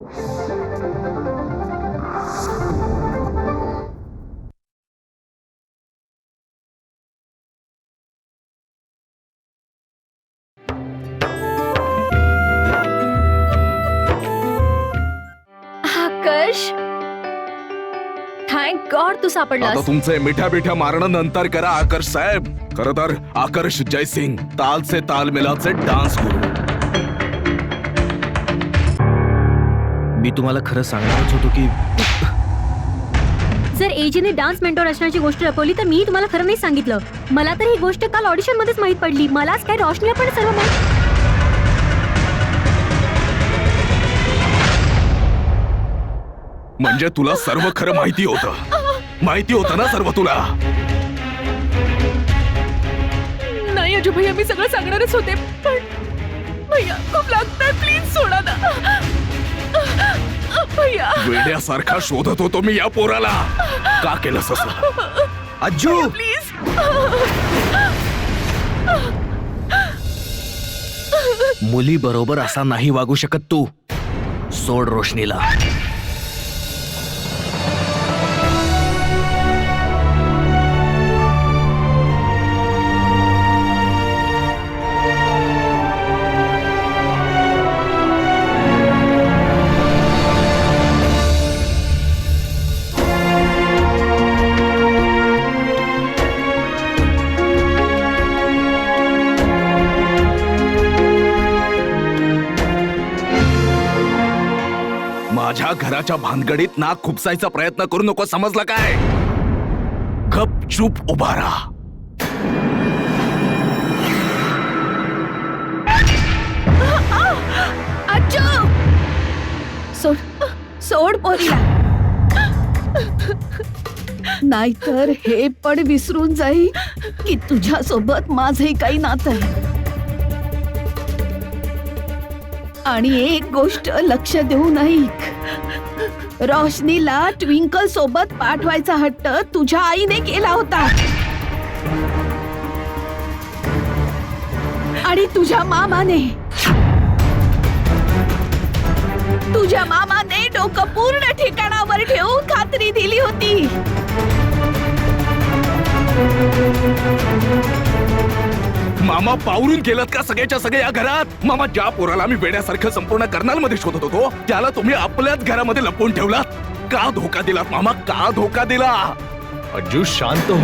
आकर्ष, thank God तू सापडलास. आता तुमचे मिठ्या मिठ्या मारणं नंतर करा आकर्ष साहेब. खरं तर आकर्ष जयसिंग ताल से ताल मिलाचे डान्स गुरु. मी तुम्हाला खरं सांगणारच होतो की जर एजीने डान्स मेंटॉर असण्याची गोष्ट लपवली तर मी तुम्हाला खरं नाही सांगितलं. मला तर ही गोष्ट काल ऑडिशन मध्येच माहित पडली. मलाच काय रोशनीला पण सर्व माहित. म्हणजे तुला सर्व खरं माहिती होतं ना सर्व तुला. नाही अजय भैया, मी सगळं सांगणारच होते, पण भैया खूप लागतंय, प्लीज सोडा ना भैया. वेड्यासारखा शोधत होतो मी या पोराला. का केलंस असं? अज्जू प्लीज. मुली बरोबर असा नाही वागू शकत तू. सोड रोशनीला. माझ्या घराच्या भानगडीत नाक खुपसायचा प्रयत्न करू नको, समजलं काय? गपचूप उभा राहा. अज्जू, सोड सोड पोरीला, नाहीतर हे पण विसरून जाई की तुझ्या सोबत माझंही काही नातं आहे. आणि एक गोष्ट लक्ष देऊन ऐक, रोशनीला ट्विंकल सोबत पाठवायचा हट्ट तुझ्या आईने केला होता. आणि तुझ्या मामाने डोकं पूर्ण ठिकाणावर ठेवून खात्री दिली होती. मामा पावरून गेलात का सगळ्याच्या सगळ्या या घरात? मामा, ज्या पोराला मी वेड्यासारखं संपूर्ण कर्नालमध्ये शोधत होतो त्याला तुम्ही आपल्याच घरामध्ये लपवून ठेवलात. का धोका दिलात मामा, का धोका दिला? अज्जू शांत हो.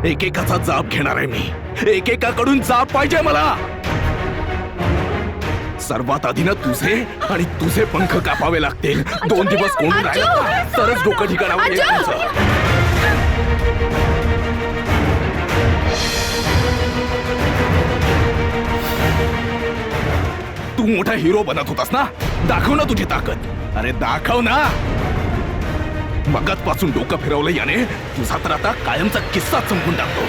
एकेकाचा जाब घेणार आहे मी. एकेकाकडून जाब पाहिजे मला. सर्वात आधी ना तुझे पंख कापावे लागतील. 2 दिवस कोण राहिला तरच डोकं ठिकाणावर येईल तुझं. तू मोठा हिरो बनत होतास ना, दाखव ना तुझी ताकद. अरे दाखव ना. मगाचपासून डोकं फिरवलं याने. तुझा तर आता कायमचा किस्सा संपून टाकतो.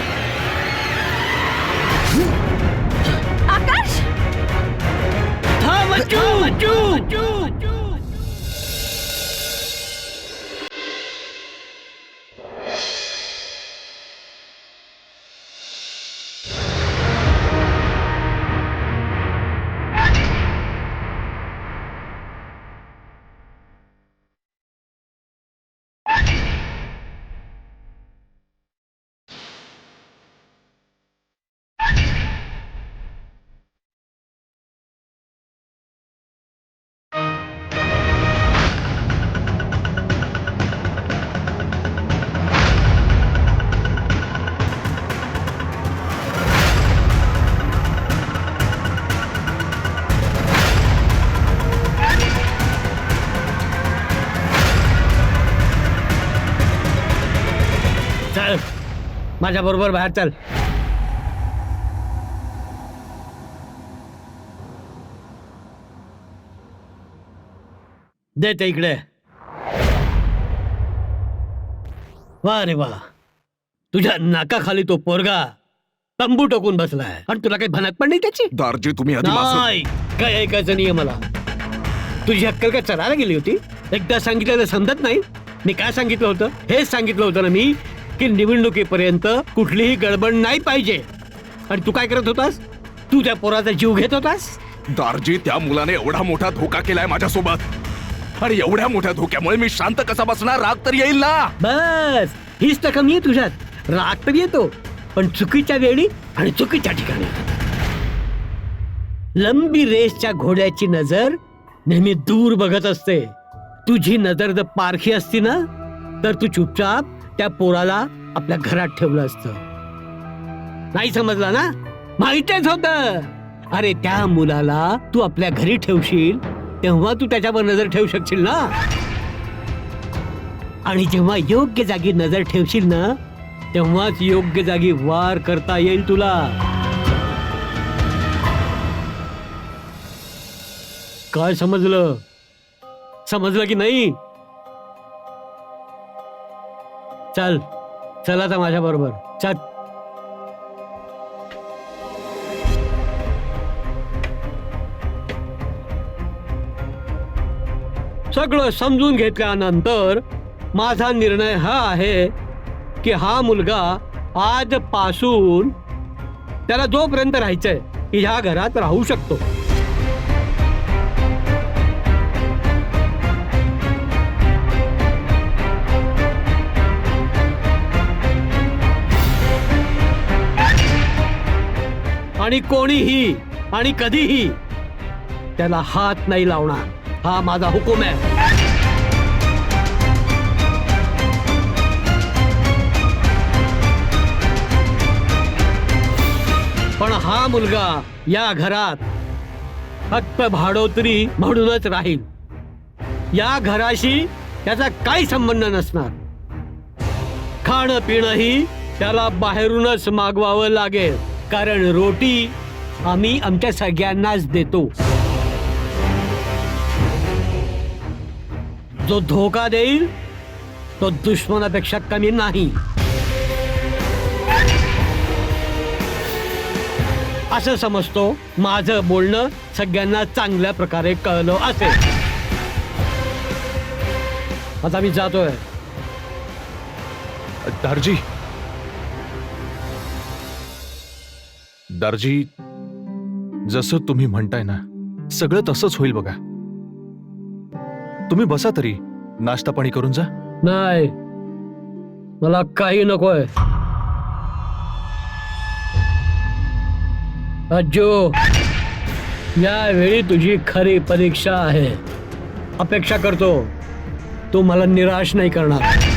आकाश, थांब अज्जू. चल माझ्या बरोबर बाहेर चल. दे ते इकडे. वा रे वा, तुझ्या नाकाखाली तो पोरगा तंबू टोकून बसलाय आणि तुला काही भनक पण नाही त्याची. दारजी तुम्ही आधी माझं नाही, काय ऐकायचं नाहीये मला. तुझी अक्कल काय चढायला गेली होती? एकदा सांगितलेलं समजत नाही. मी काय सांगितलं होतं? हेच सांगितलं होतं ना मी, की निवडणुकीपर्यंत कुठलीही गडबड नाही पाहिजे. आणि तू काय करत होतास? तू त्या पोराचा जीव घेत होतास. दारजी, त्या मुलाने एवढा मोठा धोका केलाय माझ्यासोबत, आणि एवढ्या मोठ्या धोक्यामुळे मी शांत कसा बसणार? राग तर येईल ना. बस हीच तर कमी आहे तुझ्यात. राग तर येतो, पण चुकीच्या वेळी आणि चुकीच्या ठिकाणी. लंबी रेसच्या घोड्याची नजर नेहमी दूर बघत असते. तुझी नजर जर पारखी असती ना, तर तू चुपचाप त्या पोराला आपल्या घरात ठेवलं असतं. नाही समजला ना? माहितीच होत. अरे त्या मुलाला तू आपल्या घरी ठेवशील तेव्हा तू त्याच्यावर नजर ठेवू शकशील ना. आणि जेव्हा योग्य जागी नजर ठेवशील ना, तेव्हाच योग्य जागी वार करता येईल तुला. काय समजलं? समजलं की नाही? चल चल आता माझ्या बरोबर चल. सगळं समजून घेतल्यानंतर माझा निर्णय हा आहे की हा मुलगा आजपासून त्याला जोपर्यंत राहायचंय ह्या घरात राहू शकतो. आणि कोणीही आणि कधीही त्याला हात नाही लावणार. हा माझा हुकूम आहे. पण हा मुलगा या घरात फक्त भाडोत्री म्हणूनच राहील. या घराशी त्याचा काही संबंध नसणार. खाणं पिणंही त्याला बाहेरूनच मागवावं लागेल, कारण रोटी आम्ही आमच्या सगळ्यांनाच देतो. जो धोका देईल तो दुश्मनापेक्षा कमी नाही. असं समजतो माझं बोलणं सगळ्यांना चांगल्या प्रकारे कळलं असेल. आता मी जातोय. दारजी, दारजी, जसं तुम्ही म्हणताय ना, सगळं तसंच होईल बघा. तुम्ही बसा तरी, नाश्ता पाणी करून जा. नाही, मला काही नकोय. अज्जू, यावेळी तुझी खरी परीक्षा आहे. अपेक्षा करतो तू मला निराश नाही करणार.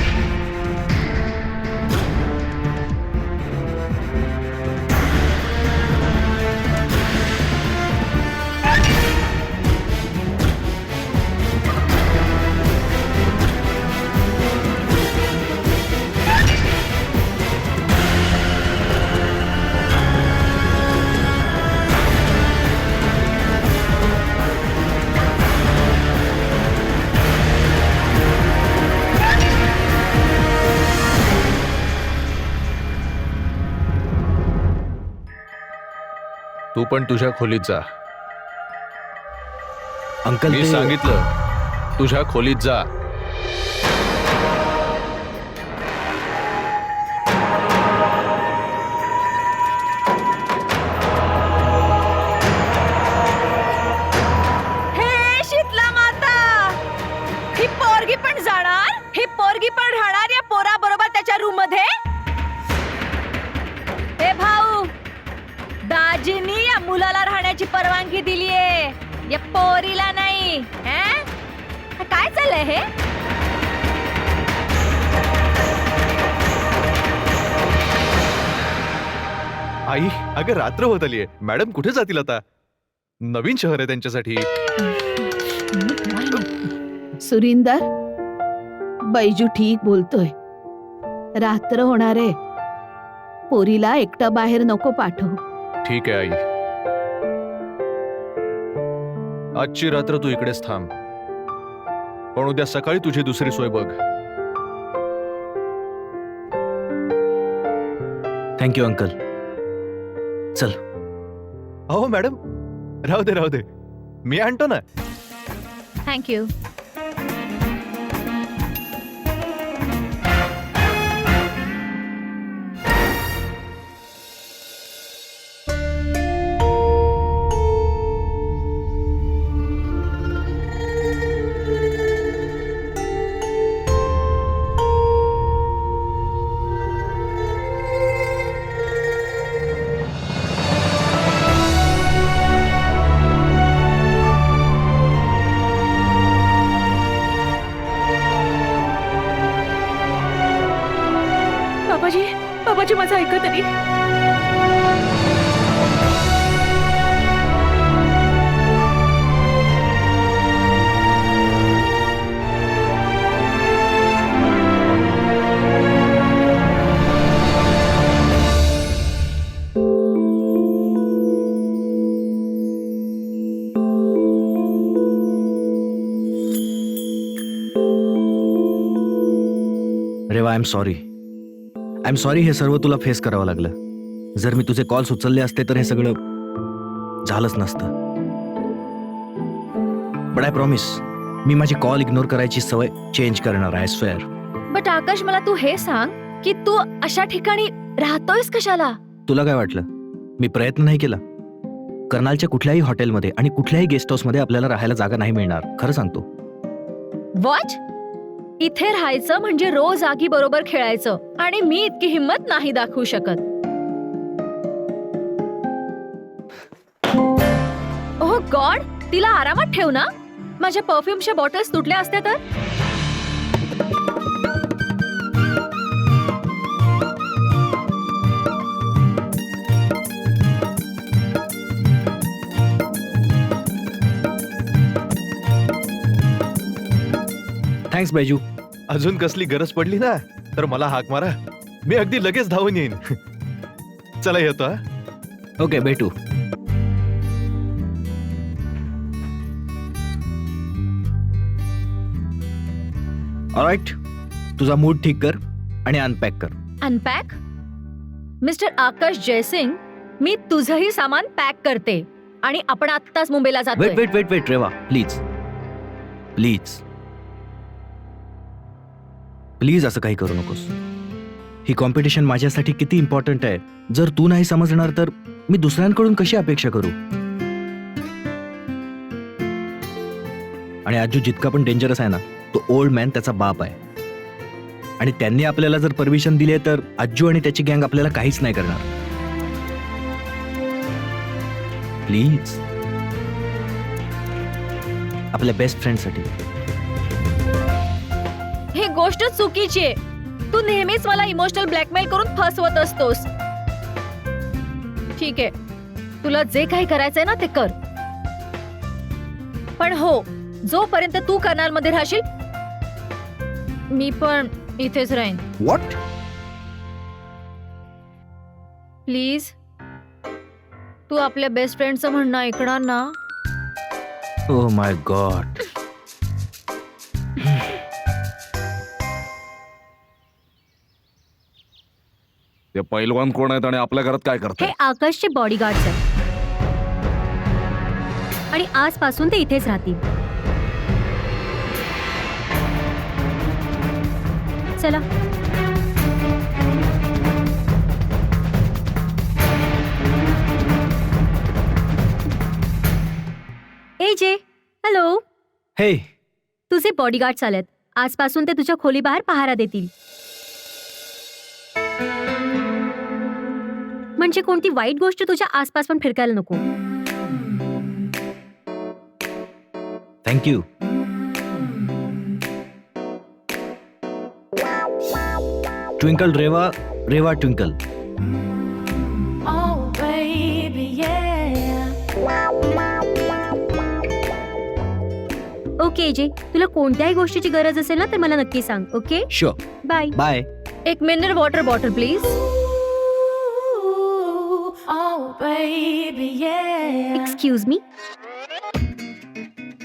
तू पण तुझ्या खोलीत जा. अंकल, मी सांगितलं, तुझ्या खोलीत जा. हे शीतला माता, ही पोरगी पण जाणार, ही पोरगी पण राहणार या पोरा बरोबर त्याच्या रूम मध्ये. हे भाऊ, दाजीनी या मुलाला राहण्याची परवानगी दिलीये, या पोरीला नाही. काय चाललंय हे? आई, अगं रात्र होत आलीये. मॅडम कुठे जातील आता? नवीन शहर आहे त्यांच्यासाठी. सुरिंदर, बैजू ठीक बोलतोय. रात्र होणार आहे. पोरीला एकटं बाहेर नको पाठवू. ठीक आहे आई. आजची रात्र तू इकडेच थांब, पण उद्या सकाळी तुझी दुसरी सोय बघ. Thank you uncle. चल. अहो मॅडम, राहू दे राहू दे. मी आणतो ना. थँक्यू. बाबाजी माझं ऐका तरी. रेवा, आय एम सॉरी हे सर्व तुला फेस करावं लागलं. जर मी तुझे कॉल्स उचलले असते तर हे सगळं झालंच नसतं. बट आय प्रॉमिस, मी माझी कॉल इग्नोर करायची सवय चेंज करणार आहे. स्वेअर. बट आकाश, मला तू हे सांग की तू अशा ठिकाणी राहतोयस कशाला? तुला काय वाटलं मी प्रयत्न नाही केला? कर्नालच्या कुठल्याही हॉटेलमध्ये आणि कुठल्याही गेस्ट हाऊसमध्ये आपल्याला राहायला जागा नाही मिळणार. खरं सांगतो. व्हॉट? इथे राहायचं म्हणजे रोज आगी बरोबर खेळायचं, आणि मी इतकी हिंमत नाही दाखवू शकत. ओह गॉड, तिला आरामात ठेव ना. माझ्या परफ्यूमच्या बॉटल्स तुटल्या असत्या तर. थँक्स बैजू. अजून कसली गरज पडली ना तर मला हाक मारा, मी अगदी लगेच धावून येईन. चला येतो. हा, ओके, भेटू. ऑलराईट, तुझा मूड ठीक कर आणि अनपॅक कर. अनपॅक? मिस्टर आकाश जयसिंग, मी तुझंही सामान पॅक करते आणि आपण आत्ताच मुंबईला जातोय. Wait wait wait wait Reva, please please please असं काही करू नकोस. ही कॉम्पिटिशन माझ्यासाठी किती इम्पॉर्टंट आहे. जर तू नाही समजणार तर मी दुसऱ्यांकडून कशी अपेक्षा करू? आणि आजू जितका पण डेंजरस आहे ना, तो ओल्ड मॅन त्याचा बाप आहे. आणि त्यांनी आपल्याला जर परमिशन दिली तर आजू आणि त्याची गँग आपल्याला काहीच नाही करणार. प्लीज, आपल्या बेस्ट फ्रेंडसाठी. ही गोष्ट चुकीची आहे. तू नेहमीच मला इमोशनल ब्लॅकमेल करून फसवत असतोस. ठीक आहे, तुला जे काही करायचंय ना ते कर. पण हो, जोपर्यंत तू कर्नाल मध्ये राहशील मी पण इथेच राहीन. व्हॉट? प्लीज, तू आपल्या बेस्ट फ्रेंडचं म्हणणं ऐकणार ना? Oh my God. ते पैलवान कोण आहेत आणि आपल्या घरात काय हे करतात? आकाशचे बॉडीगार्ड्स आहेत आणि आजपासून ते इथेच राहतील. चला. ए जे, हॅलो. हे, तुझे बॉडीगार्ड्स आलेत. आजपासून ते तुझ्या खोली बाहेर पहारा देतील. म्हणजे कोणती वाईट गोष्ट तुझ्या आसपास पण फिरकायला नको. Thank you. Twinkle Reva, Reva Twinkle. Okay जे, तुला कोणत्याही गोष्टीची गरज असेल ना तर मला नक्की सांग. Okay, sure. बाय. बाय. एक mineral water bottle please. Excuse me,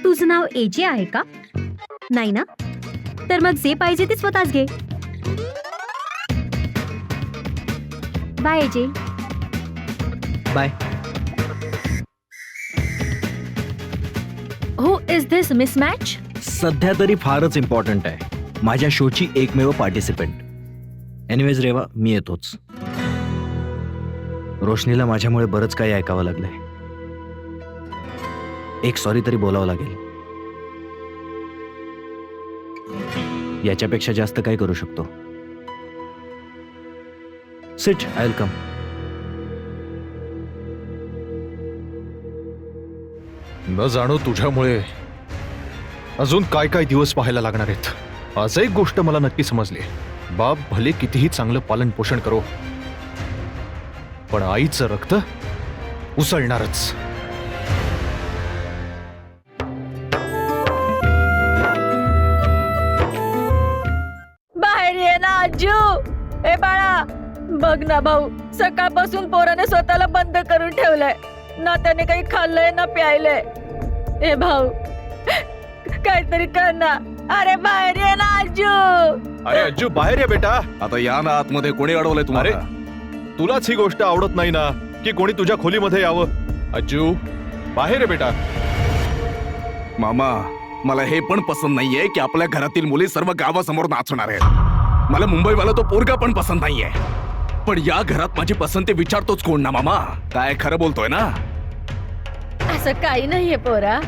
तुझं नाव एजे आहे का? नाही ना? तर मग जे पाहिजे ते स्वतःच घे. By AJ. बाय. हो इज दिस मिसमॅच? सध्या तरी फारच इम्पॉर्टंट आहे. माझ्या शोची एकमेव पार्टिसिपेंट. एनिवेज रेवा, मी येतोच. रोशनीला माझ्यामुळे बरंच काही ऐकावं लागलंय. एक सॉरी तरी बोलावं लागेल. याच्यापेक्षा जास्त काय करू शकतो? Sit, I will come. न जाणो तुझ्यामुळे अजून काय काय दिवस पाहायला लागणार आहेत. आज एक गोष्ट मला नक्की समजली. बाप भले कितीही चांगलं पालन पोषण करो, पण आईचं रक्त उसळणारच. बाहेर ये ना आजू. ए बाळा, बघ ना भाऊ, सकाळपासून पोराने स्वतःला बंद करून ठेवलंय ना. त्याने काही खाल्लंय ना प्यायलंय. ए भाऊ, काहीतरी कर ना. अरे बाहेर ये ना आजू. अरे अज्जू, बाहेर ये बेटा. आता या ना आतमध्ये. कोणी अडवलंय तुम्हाला? तुलाच ही गोष्ट आवडत नाही ना की कोणी तुझ्या खोलीमध्ये यावं. अज्जू, बाहेर ये बेटा. मामा, मला हे पण पसंत नाहीये की आपल्या घरातील मुली सर्व गावासमोर नाचणार आहेत. मला मुंबईवाला तो पोरगा पण पसंत नाहीये. पण या घरात माझी पसंती विचारतोच कोण ना मामा. काय खरं बोलतोय ना? असं काही नाहीये पोरा,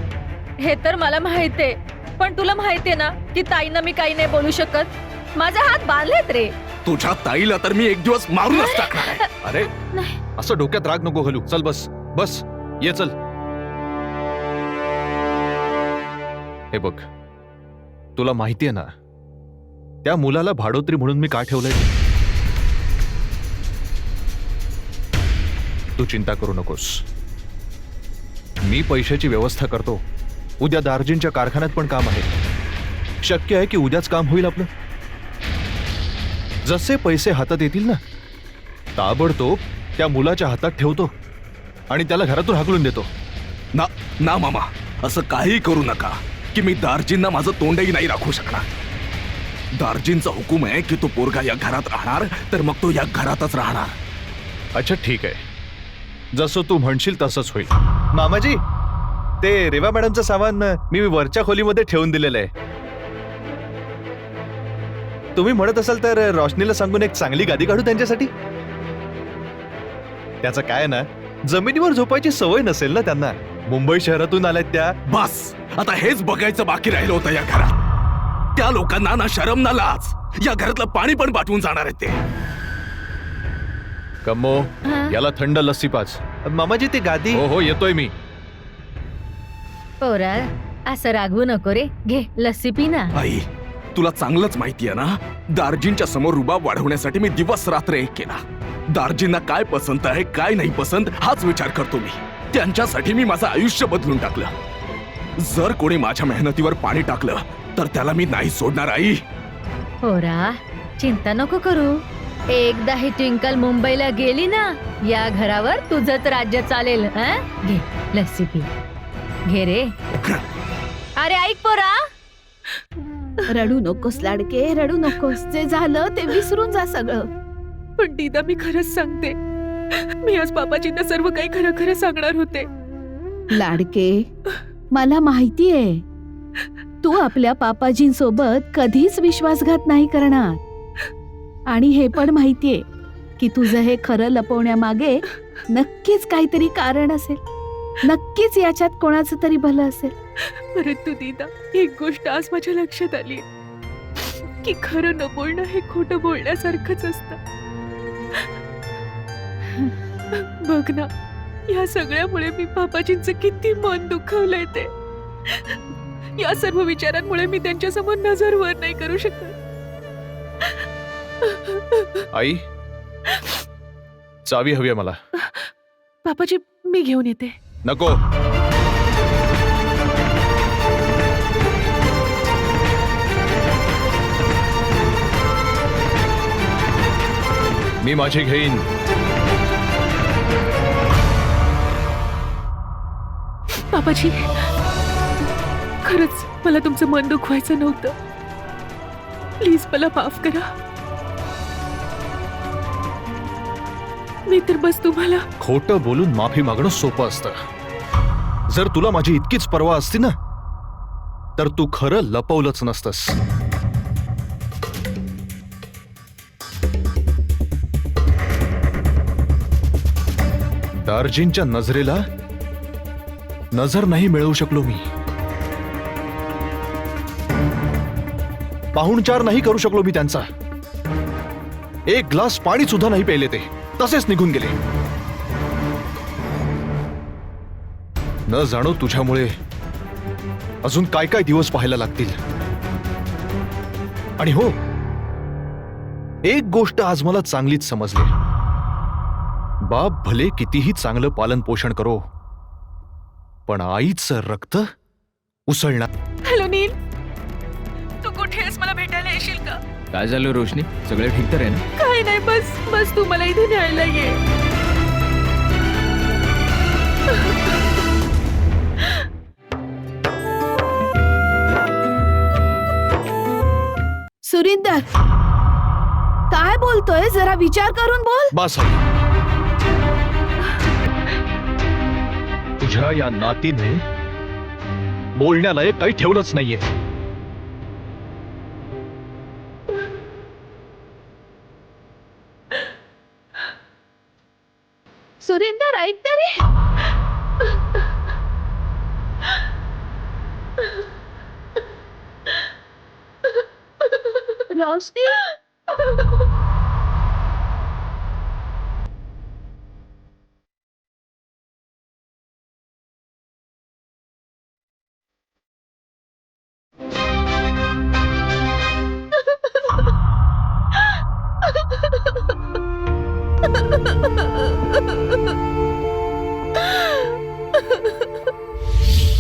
हे तर मला माहितीये. पण तुला माहितीये ना की ताईंना मी काही नाही बोलू शकत. माझे हात बांधलेत रे. तुझ्या ताईला तर मी एक दिवस मारूनच टाकणार आहे. अरे असं डोक्यात राग नको घालू. चल बस बस, ये चल. हे बघ, तुला माहितीये ना त्या मुलाला भाडोत्री म्हणून मी का ठेवलंय. तू चिंता करू नकोस. मी पैशाची व्यवस्था करतो. उद्या दार्जिनच्या कारखान्यात पण काम आहे. शक्य आहे की उद्याच काम होईल आपलं. जसे पैसे हातात येतील ना, ताबडतोब त्या मुलाच्या हातात ठेवतो आणि त्याला घरातून हाकलून देतो. ना ना मामा, असं काही करू नका की मी दार्जिनना माझं तोंडही नाही राखू शकणार. दार्जिनचा हुकूम आहे की तो पोरगा या घरात राहणार तर मग तो या घरातच राहणार. अच्छा ठीक आहे, जसं तू म्हणशील तसंच होईल. मामाजी, ते रेवा मॅडमचं सामान मी वरच्या खोलीमध्ये ठेवून दिलेलं आहे. तुम्ही म्हणत असाल तर रोशनीला सांगून एक चांगली गादी काढू त्यांच्यासाठी. त्याचं काय ना, जमिनीवर झोपायची सवय नसेल ना त्यांना. मुंबई शहरातून आल्यात त्या. बस, आता हेच बघायचं बाकी राहिलं होतं या घरात. त्या लोकांना ना शरम ना लाज. या घरातलं पाणी पण पाठवून जाणार आहेत ते. कम्मो, याला थंड लस्सी पाच. मामाजी ती गादी. हो हो, येतोय मी. पोरा, असं रागवू नको रे. घे लस्सी पी ना. आई, तुला चांगलंच माहितीये ना, दार्जिनच्या समोर रुबाब वाढवण्यासाठी मी दिवस रात्र एक केला. दार्जिनना काय पसंत आहे काय नाही पसंत हाच विचार करतो मी. त्यांच्यासाठी मी माझं आयुष्य बदलून टाकलं. जर कोणी माझ्या मेहनतीवर पाणी टाकलं तर त्याला मी नाही सोडणार आई. पोरा, चिंता नको करू. एकदा ही ट्विंकल मुंबईला गेली ना, या घरावर तुझंच राज्य चालेल. घे लस्सी पी. घे रे. अरे ऐक पोरा, रडू नकोस लाडके, रडू नकोस. जे झालं ते विसरून जा सगळं. पण दीदा, मी खरंच सांगते, मी आज बाबाजींना सर्व काही खरं खरं सांगणार होते. लाडके, मला माहितीये तू आपल्या पापाजींसोबत कधीच विश्वासघात नाही करणार. आणि हे पण माहितीये की तुझं हे खरं लपवण्यामागे नक्कीच काहीतरी कारण असेल. नक्कीच याच्यात कोणाचं तरी भलं असेल. परंतु दीदा, एक गोष्ट आज माझ्या लक्षात आली की खरं न बोलणं हे खोटं बोलण्यासारखंच असतं. बघ ना, या सगळ्यामुळे मी बाबाजींचं किती मन दुखवलंय ते. या सर्व विचारांमुळे मी त्यांच्या समोर नजर वर नाही करू शकत. आई, चावी हवी आहे मला. बाबाजी, मी घेऊन येते. नको. मी माझी घेईन. बाबाजी, खरंच मला तुमचं मन दुखवायचं नव्हतं. प्लीज मला माफ करा. मी तर बस तुम्हाला. खोटं बोलून माफी मागणं सोपं असतं. जर तुला माझी इतकीच पर्वा असती ना तर तू खरं लपवलंच नसतंस. दार्जिनच्या नजरेला नजर नाही मिळवू शकलो मी. पाहुणचार नाही करू शकलो मी त्यांचा. एक ग्लास पाणी सुद्धा नाही प्यायले ते, तसेच निघून गेले. न जाणो तुझ्यामुळे अजून काय काय दिवस पाहायला लागतील. आणि हो, एक गोष्ट आज मला चांगलीच समजली. बाप भले कितीही चांगलं पालन पोषण करो, पण आईचं रक्त उसळणार. हॅलो नील, तू कुठे आहेस? मला भेटायला येशील का? काय झालं रोशनी? सगळे ठीक तर आहे ना? काय नाही, बस बस तू मला इथे न्यायला ये. सुरिंदर, काय बोलतोय? जरा विचार करून बोल. बस आई. तुझ्या या नातीने बोलण्यालायक काही ठेवलंच नाहीये. सुरिंदर, ऐक तरी. रोशनी,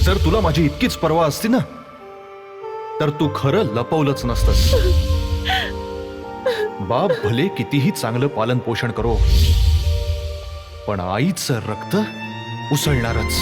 जर तुला माझी इतकीच पर्वा असती ना, तर तू खरं लपवलंच नसतंस. बाप भले कितीही चांगलं पालन पोषण करो, पण आईचं रक्त उसळणारच.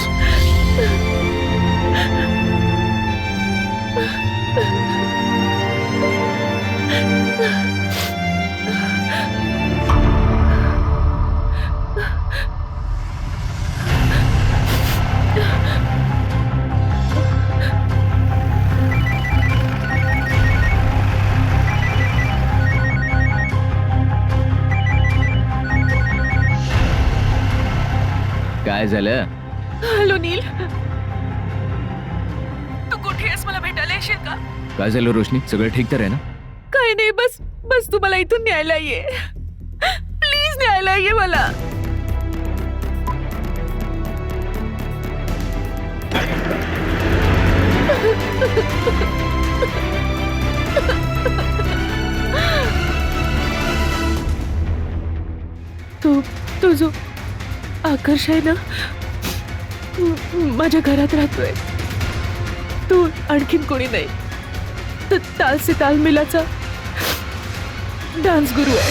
काय झालं? हॅलो नील, तू कुठे आहेस? मला भेटायला येशील का? काय झालं रोशनी? सगळं ठीक तर आहे ना? काय नाही, बस बस तू मला इथून न्यायला ये. प्लीज न्यायला ये मला. तू जो आकर्ष आहे ना, माझ्या घरात राहतोय. तू आणखीन कोणी नाही. ताल से ताल मिलाचा डान्स गुरु आहे.